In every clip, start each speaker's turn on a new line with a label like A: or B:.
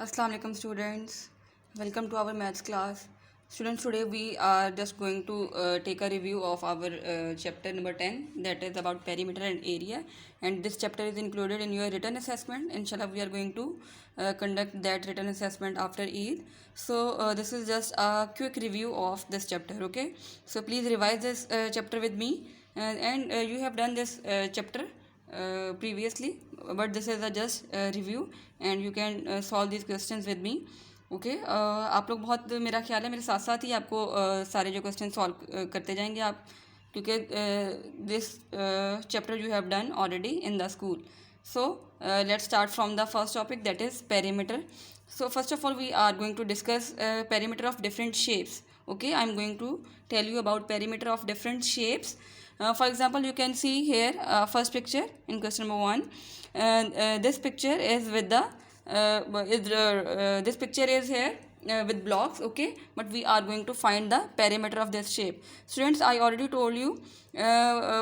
A: Assalamu alaikum students, welcome to our maths class. Students, today we are just going to take a review of our chapter number 10, that is about perimeter and area, and this chapter is included in your written assessment. Inshallah we are going to conduct that written assessment after Eid. So this is just a quick review of this chapter. Okay, so please revise this chapter with me, and you have done this chapter previously, but this is a just review and you can solve these questions with me. Okay आप लोग बहुत, मेरा ख्याल है मेरे साथ साथ ही आपको सारे जो क्वेश्चन सॉल्व करते जाएंगे आप, क्योंकि this chapter you have done already in the school. So let's start from the first topic, that is perimeter. So first of all we are going to discuss perimeter of different shapes. Okay, I'm going to tell you about perimeter of different shapes. For example, you can see here first picture in question number 1. This picture is with the this picture is here with blocks. Okay, but we are going to find the perimeter of this shape. Students, I already told you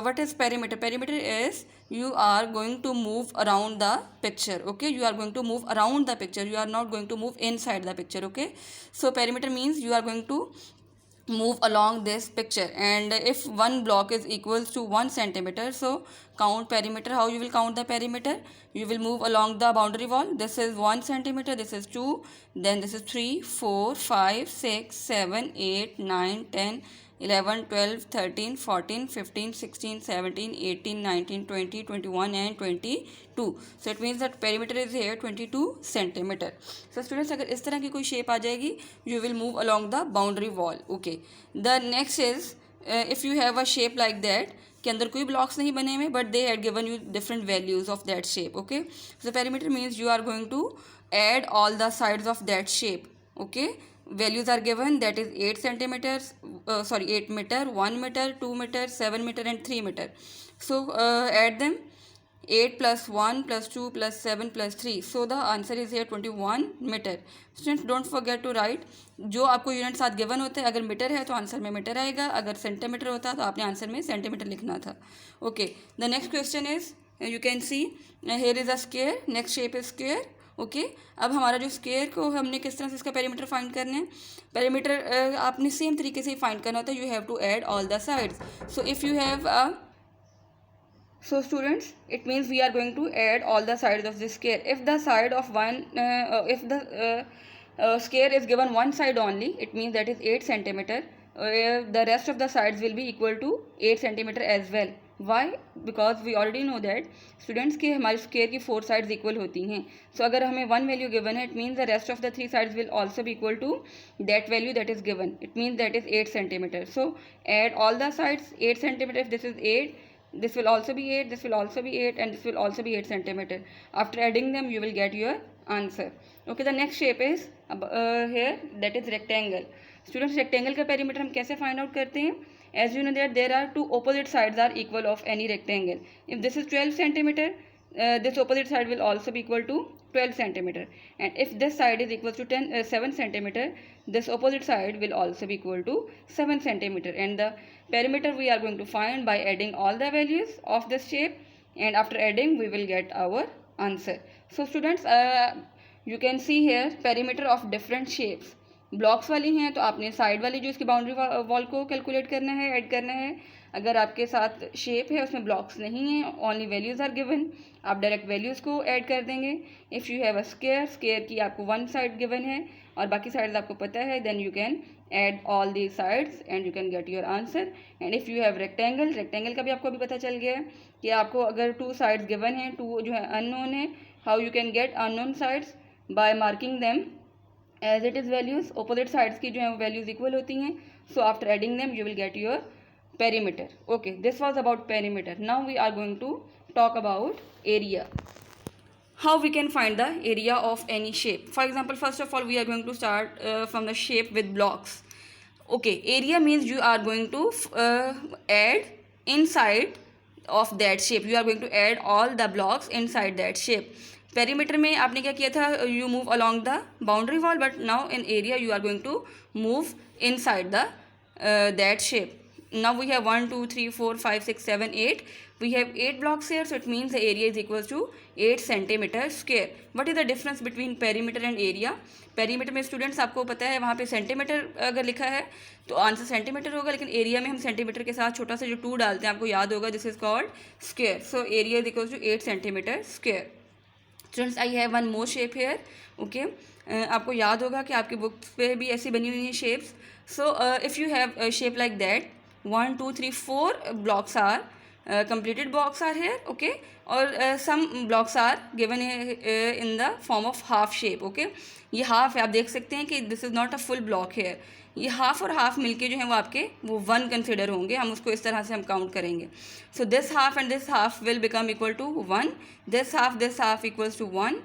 A: what is perimeter. Perimeter is you are going to move around the picture. Okay, you are going to move around the picture, you are not going to move inside the picture. Okay, so perimeter means you are going to move along this picture, and if one block is equals to 1 centimeter, so count perimeter. How you will count the perimeter? You will move along the boundary wall. This is 1 centimeter, this is 2, then this is 3, 4, 5, 6, 7, 8, 9, 10, 11, 12, 13, 14, 15, 16, 17, 18, 19, 20, 21 and 22. So it means that perimeter is here 22 centimeter. So students, अगर इस तरह की कोई shape आ जाएगी, you will move along the boundary wall. Okay. The next is if you have a shape like that के अंदर कोई blocks नहीं बने हुए, but they had given you different values of that shape. Okay. So perimeter means you are going to add all the sides of that shape. Okay. Values are given, that is 8 centimeters, 8 meter, 1 meter, 2 meter, 7 meter and 3 meter. So add them, 8 plus 1 plus 2 plus 7 plus 3. So the answer is here 21 meter. Students, don't forget to write. जो आपको unit साथ given होते हैं, अगर metre है तो answer में metre आएगा, अगर सेंटीमीटर होता तो आपने आंसर में सेंटीमीटर लिखना था. Okay, the next question is, you can see here is a square, next shape is square. Okay, अब हमारा जो स्क्वायर को हमने किस तरह से इसका पेरीमीटर फाइंड करना है. पेरीमीटर आपने सेम तरीके से ही फाइंड करना होता है. You have to add all the sides. So if you have so students, it means we are going to add all the sides of this square. If the side of one if the square is given one side only, it means that is 8 centimeter. The rest of the sides will be equal to 8 centimeter as well. Why? Because we already know that students कि हमारी square की 4 sides equal होती हैं. सो अगर हमें 1 value given है, it means the rest of the 3 sides will also भी equal to that value that is given. It means that is 8 centimeter. So add all the sides 8 centimeter. If this is 8, this will also be 8, this will also be 8 and this will also be 8 centimeter. After adding them you will get your answer. Okay, the next shape is here, that is rectangle. Students, rectangle का perimeter हम कैसे find out करते हैं? As you know that there are two opposite sides are equal of any rectangle. If this is 12 centimeter, this opposite side will also be equal to 12 centimeter, and if this side is equal to 7 centimeter, this opposite side will also be equal to 7 centimeter, and the perimeter we are going to find by adding all the values of this shape, and after adding we will get our answer. So students, you can see here perimeter of different shapes. Blocks वाली हैं तो आपने side वाली जो इसकी boundary wall को calculate करना है, ऐड करना है. अगर आपके साथ शेप है उसमें ब्लॉक्स नहीं हैं, ओनली वैल्यूज़ आर गिवन, आप डायरेक्ट वैल्यूज़ को ऐड कर देंगे. If you have a square, square की आपको 1 साइड गिवन है और बाकी साइड्स आपको पता है, then you can add all the sides and you can get your answer. And if you have rectangle, rectangle का भी आपको अभी पता चल गया है कि आपको अगर 2 साइड्स गिवन हैं, 2 जो है अननोन है, how you can get unknown sides by marking them as it is values. Opposite sides की जो है वैल्यूज़ इक्वल होती हैं. So after adding them you will get your perimeter. Okay, this was about perimeter. Now we are going to talk about area. How we can find the area of any shape. For example, first of all we are going to start from the shape with blocks. Okay, area means you are going to add inside of that shape. You are going to add all the blocks inside that shape. Perimeter में आपने क्या किया था, you move along the boundary wall, but now in area you are going to move inside the that shape. now we have 1 2 3 4 5 6 7 8. We have 8 blocks here, so it means the area is equals to 8 centimeter square. What is the difference between perimeter and area? Perimeter में students आपको पता है वहाँ पे centimetre अगर लिखा है तो आंसर सेंटीमीटर होगा, लेकिन एरिया में हम सेंटीमीटर के साथ छोटा सा जो 2 डालते हैं आपको याद होगा, this is called square. So area is equals to 8 centimetre square. Students I have one more shape here. Okay, आपको याद होगा कि आपकी बुक्स पे भी ऐसी बनी हुई हैं shapes. So if you have shape like that 1 2 3 4 blocks are completed blocks are here. Okay, और some blocks are given in the form of half shape. Okay, ये हाफ है, आप देख सकते हैं कि this is not a full block here. ये half और हाफ मिलके जो है वो आपके वो 1 कंसिडर होंगे. हम उसको इस तरह से हम काउंट करेंगे. So this half and this half will become equal to 1. This half equals to 1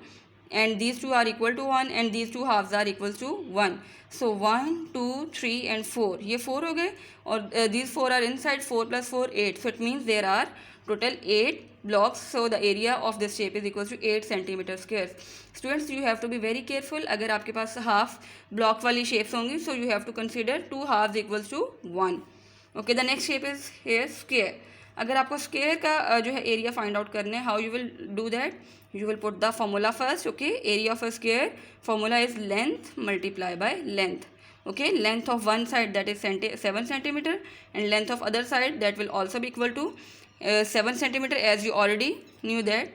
A: and these two are equal to 1 and these two halves are equals to 1. So 1 2 3 and 4, ये 4 हो गए और these 4 are inside. 4 plus 4 8. So it means there are total 8 blocks. So the area of this shape is equals to 8 centimeter square. Students, you have to be very careful. अगर आपके पास half block वाली shapes होंगी, so you have to consider 2 halves equals to 1. Okay, the next shape is here square. अगर आपको square का जो है area find out करना है, how you will do that? You will put the formula first. Okay, area of a square formula is length multiply by length. Okay, length of one side that is 7 centimetre and length of other side that will also भी equal to 7 centimetre. As you already knew that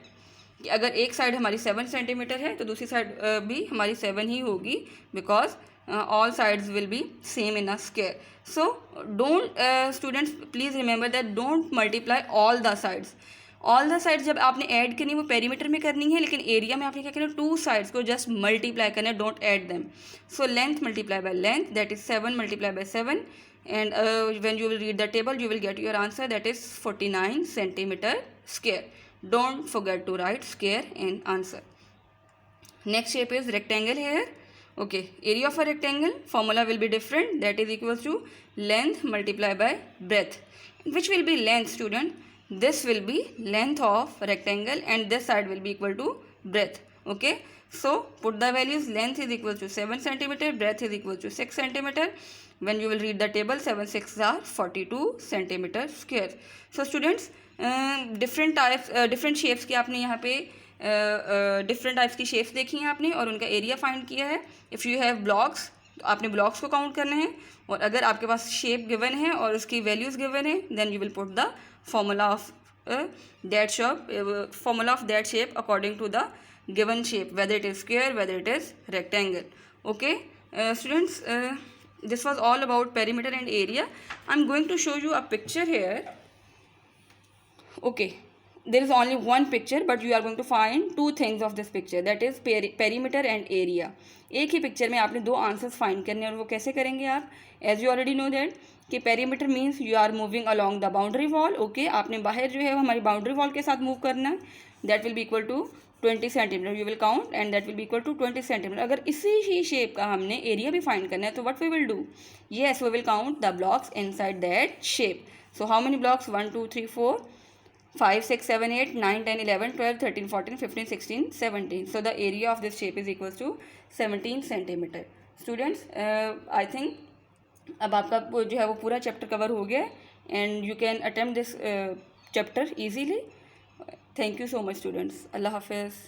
A: कि अगर एक side हमारी 7 centimetre है तो दूसरी side भी हमारी 7 ही होगी, because all sides will be same in a square. So don't students please remember that don't multiply all the sides. All the sides जब आपने ऐड करनी है वो पेरीमीटर में करनी है, लेकिन एरिया में आपने क्या करना है, 2 साइड्स को जस्ट मल्टीप्लाई करना है, don't add them. So length multiply by length that is 7 multiply by 7 and when you will read the table you will get your answer, that is 49 centimeter square. Don't forget to write square in answer. Next shape is rectangle here. Okay, area of a rectangle formula will be different, that is equals to length multiplied by breadth. Which will be length, student? This will be length of rectangle and this side will be equal to breadth. Okay, so put the values. Length is equal to 7 centimeter, breadth is equal to 6 centimeter. When you will read the table, 7 6 are 42 centimeter square. So students, different types different shapes की आपने यहाँ पे different types की shapes देखी हैं आपने और उनका एरिया फाइंड किया है. इफ़ यू हैव ब्लॉक्स तो आपने ब्लॉक्स को काउंट करना है, और अगर आपके पास शेप गिवन है और उसकी वैल्यूज़ गिवन है, then you will put the formula of that shape according to the given shape, whether it is square, whether it is rectangle. Okay students, this was all about perimeter and area. I'm going to show you a picture here. Okay, there is only one picture but you are going to find two things of this picture, that is perimeter and area. एक ही picture में आपने दो answers find करने हैं, और वो कैसे करेंगे आप? As you already know that कि perimeter means you are moving along the boundary wall. Okay, आपने बाहर जो है वो हमारी बाउंड्री वॉल के साथ मूव करना है, that will be equal to 20 centimetre. You will count and that will be equal to 20 centimetre. अगर इसी ही शेप का हमने एरिया भी फाइंड करना है तो what we will do? Yes, we will count the blocks inside that shape. So how many blocks? 1 2 3 4 5 6 7 8 9 10 11 12 13 14 15 16 17. So the area of this shape is equals to 17 centimeter. Students, I think अब आपका जो है वो पूरा chapter cover हो गया and you can attempt this chapter easily. Thank you so much students. Allah Hafiz.